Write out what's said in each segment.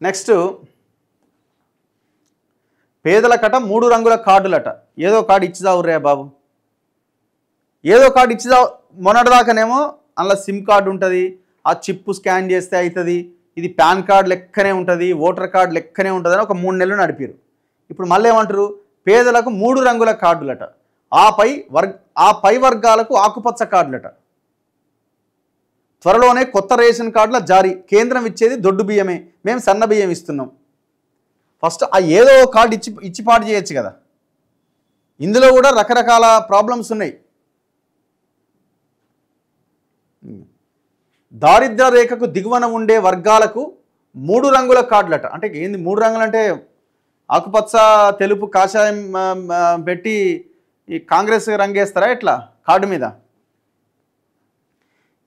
Next పేదలకట 3 రంగుల కార్డులట. ఏదో card ఇచ్చిదావుర్రా బాబు, ఏదో కార్డు ఇచ్చిదా. మొన్నటిదాకానేమో అందులో సిమ్ కార్డు ఉంటుంది, ఆ చిప్పు స్కాన్ చేస్తే అవుతుంది, ఇది పాన్ కార్డు లెక్కనే ఉంటుంది, ఓటర్ కార్డు లెక్కనే ఉంటుంది అని ఒక 3 నెలలు నడిపారు. ఇప్పుడు మళ్ళీ ఏమంటారు, పేదలకు 3 రంగుల కార్డులట, ఆ పై వర్గాలకు ఆకుపచ్చ కార్డులట. త్వరలోనే కొత్త రేషన్ కార్డుల జారీ, కేంద్రం ఇచ్చేది దొడ్డు బియ్యమే, మేము సన్న బియ్యం ఇస్తున్నాం. ఫస్ట్ ఆ ఏదో కార్డు ఇచ్చి పాటు చేయొచ్చు కదా. ఇందులో కూడా రకరకాల ప్రాబ్లమ్స్ ఉన్నాయి. దారిద్ర్య రేఖకు దిగువన ఉండే వర్గాలకు 3 రంగుల కార్డులట. అంటే ఏంది 3 రంగులు అంటే ఆకుపచ్చ, తెలుపు, కాషాయం పెట్టి ఈ కాంగ్రెస్ రంగేస్తారా ఎట్లా కార్డు మీద?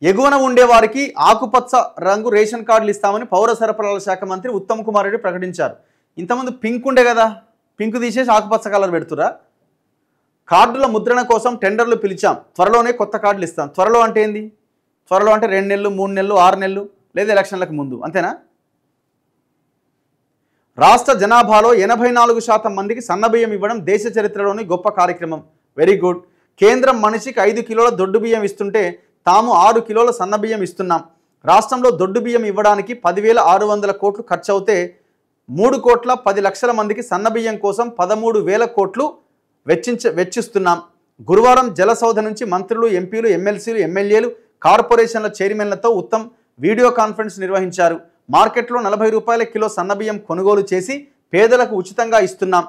ఎగువన ఉండే వారికి ఆకుపచ్చ రంగు రేషన్ కార్డులు ఇస్తామని పౌర సరఫరాల శాఖ మంత్రి ఉత్తమ్ కుమార్ రెడ్డి ప్రకటించారు. ఇంతకుముందు పింక్ ఉండే కదా, పింక్ తీసేసి ఆకుపచ్చ కలర్ పెడుతురా. కార్డుల ముద్రణ కోసం టెండర్లు పిలిచాం, త్వరలోనే కొత్త కార్డులు ఇస్తాం. త్వరలో అంటే ఏంది? త్వరలో అంటే 2 నెలలు, 3 నెలలు, 6 నెలలు, లేదా ఎలక్షన్లకు ముందు, అంతేనా? రాష్ట్ర జనాభాలో 84% మందికి సన్నబియ్యం ఇవ్వడం దేశ చరిత్రలోని గొప్ప కార్యక్రమం. Very good. కేంద్రం మనిషికి 5 కిలోల దొడ్డు బియ్యం ఇస్తుంటే తాము 6 కిలోల సన్నబియ్యం ఇస్తున్నాం. రాష్ట్రంలో దొడ్డు బియ్యం ఇవ్వడానికి 10,600 కోట్లు ఖర్చు అవుతే 3,10,00,000 మందికి సన్నబియ్యం కోసం 13,000 కోట్లు వెచ్చిస్తున్నాం. గురువారం జలసౌధ నుంచి మంత్రులు, ఎంపీలు, ఎమ్మెల్సీలు, ఎమ్మెల్యేలు, కార్పొరేషన్ల చైర్మన్లతో ఉత్తమ్ వీడియో కాన్ఫరెన్స్ నిర్వహించారు. మార్కెట్లో 40 రూపాయల కిలో సన్నబియ్యం కొనుగోలు చేసి పేదలకు ఉచితంగా ఇస్తున్నాం.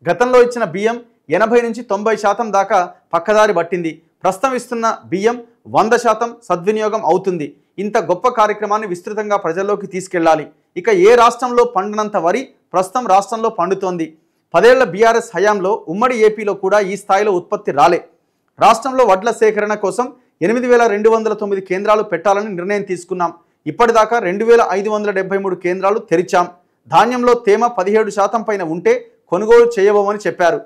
గతంలో ఇచ్చిన బియ్యం 80 నుంచి 90% దాకా పక్కదారి పట్టింది. ప్రస్తుతం ఇస్తున్న బియ్యం 100% సద్వినియోగం అవుతుంది. ఇంత గొప్ప కార్యక్రమాన్ని విస్తృతంగా ప్రజల్లోకి తీసుకెళ్లాలి. ఇక ఏ రాష్ట్రంలో పండినంత వరి ప్రస్తుతం రాష్ట్రంలో పండుతోంది. 10 ఏళ్ల బీఆర్ఎస్ హయాంలో ఉమ్మడి ఏపీలో కూడా ఈ స్థాయిలో ఉత్పత్తి రాలే. రాష్ట్రంలో వడ్ల సేకరణ కోసం 8,209 కేంద్రాలు పెట్టాలని నిర్ణయం తీసుకున్నాం. ఇప్పటిదాకా 2,573 కేంద్రాలు తెరిచాం. ధాన్యంలో తేమ 17% పైన ఉంటే కొనుగోలు చేయబోమని చెప్పారు.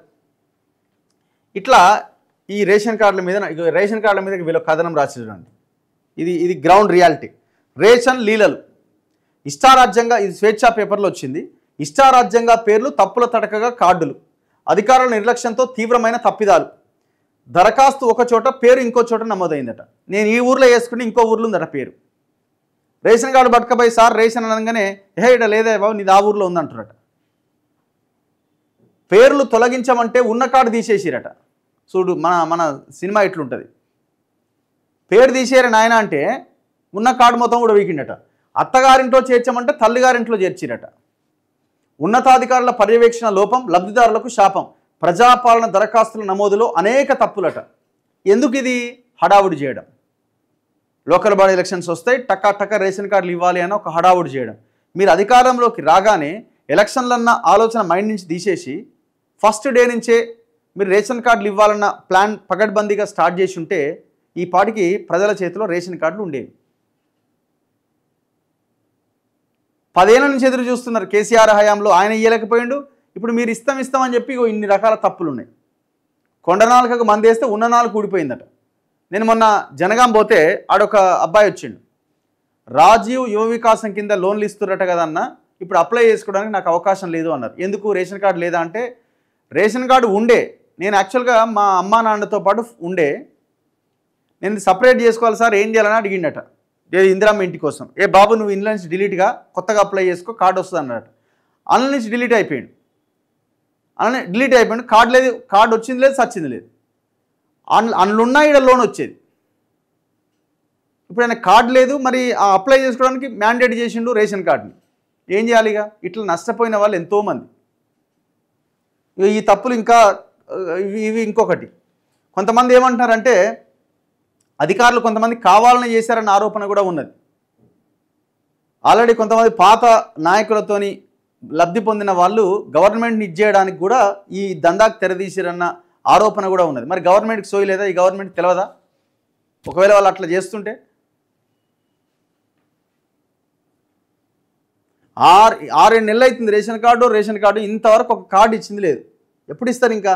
ఇట్లా ఈ రేషన్ కార్డుల మీద వీళ్ళ కథనం రాసి చూడండి. ఇది గ్రౌండ్ రియాలిటీ. రేషన్ లీలలు. ఇష్టారాజ్యంగా, ఇది స్వేచ్ఛా పేపర్లో వచ్చింది. ఇష్టారాజ్యంగా పేర్లు, తప్పుల తడకగా కార్డులు, అధికారుల నిర్లక్ష్యంతో తీవ్రమైన తప్పిదాలు. దరఖాస్తు ఒక చోట, పేరు ఇంకో చోట నమోదైందట. నేను ఈ ఊర్లో వేసుకుని ఇంకో ఊర్లో ఉందట పేరు. రేషన్ కార్డు పట్టుకపోయి సార్ రేషన్ అనగానే ఇడ లేదా బాబు నీది ఆ ఊర్లో ఉందంటారట. పేర్లు తొలగించమంటే ఉన్న కార్డు తీసేసిరట. చూడు మన సినిమా ఇట్లుంటుంది. పేరు తీసేయరు నాయన అంటే ఉన్న కార్డు మొత్తం కూడా వీకిండట. అత్తగారింట్లో చేర్చమంటే తల్లిగారింట్లో చేర్చిరట. ఉన్నతాధికారుల పర్యవేక్షణ లోపం, లబ్ధిదారులకు శాపం. ప్రజాపాలన దరఖాస్తుల నమోదులో అనేక తప్పులట. ఎందుకు ఇది? హడావుడి చేయడం. లోకల్ బాడీ ఎలక్షన్స్ వస్తాయి, టక్కా రేషన్ కార్డులు ఇవ్వాలి అని ఒక హడావుడి చేయడం. మీరు అధికారంలోకి రాగానే ఎలక్షన్లన్న ఆలోచన మైండ్ నుంచి తీసేసి ఫస్ట్ డే నుంచే మీరు రేషన్ కార్డులు ఇవ్వాలన్న ప్లాన్ పకడ్బందీగా స్టార్ట్ చేసి ఉంటే ఈ పాటికి ప్రజల చేతిలో రేషన్ కార్డులు ఉండేవి. 10 ఏళ్ల నుంచి ఎదురు చూస్తున్నారు. కేసీఆర్ హయాంలో ఆయన ఇయ్యలేకపోయిండు. ఇప్పుడు మీరు ఇస్తామని చెప్పి ఇన్ని రకాల తప్పులు ఉన్నాయి. కొండనాలుకకు మందేస్తే ఉన్న నాలుగు కూడిపోయిందట. నేను మొన్న జనగాం పోతే ఆడొక అబ్బాయి వచ్చిండు. రాజీవ్ యువ వికాసం కింద లోన్లు ఇస్తున్నట్ట కదన్న, ఇప్పుడు అప్లై చేసుకోవడానికి నాకు అవకాశం లేదు అన్నారు. ఎందుకు? రేషన్ కార్డు లేదా అంటే, రేషన్ కార్డు ఉండే, నేను యాక్చువల్గా మా అమ్మా నాన్నతో పాటు ఉండే, నేను సపరేట్ చేసుకోవాలి సార్ ఏం చేయాలని అడిగిండట. ఇందిరమ్మ ఇంటి కోసం. ఏ బాబు నువ్వు ఇంట్లో నుంచి డిలీట్గా కొత్తగా అప్లై చేసుకో, కార్డు వస్తుంది అన్నట. అందులో నుంచి డిలీట్ అయిపోయాడు. కార్డు లేదు, కార్డు వచ్చింది లేదు, సచ్చింది లేదు. అందులోన్నా ఇక్కడ లోన్ వచ్చేది. ఇప్పుడు ఆయన కార్డు లేదు, మరి ఆ అప్లై చేసుకోవడానికి మ్యాండేట్ చేసిండు రేషన్ కార్డుని. ఏం చేయాలి? ఇక ఇట్లా నష్టపోయిన వాళ్ళు ఎంతోమంది. ఈ తప్పులు ఇంకా ఇవి ఇంకొకటి. కొంతమంది ఏమంటున్నారంటే అధికారులు కొంతమంది కావాలని చేశారన్న ఆరోపణ కూడా ఉన్నది. ఆల్రెడీ కొంతమంది పాత నాయకులతోని లబ్ధి పొందిన వాళ్ళు గవర్నమెంట్ని ఇచ్చేయడానికి కూడా ఈ దందాకు తెరదీసిరన్న ఆరోపణ కూడా ఉన్నది. మరి గవర్నమెంట్కి సోయి లేదా? ఈ గవర్నమెంట్కి తెలియదా? ఒకవేళ వాళ్ళు అట్లా చేస్తుంటే 6 నెలలు అవుతుంది రేషన్ కార్డు ఇంతవరకు ఒక కార్డు ఇచ్చింది లేదు. ఎప్పుడు ఇస్తారు? ఇంకా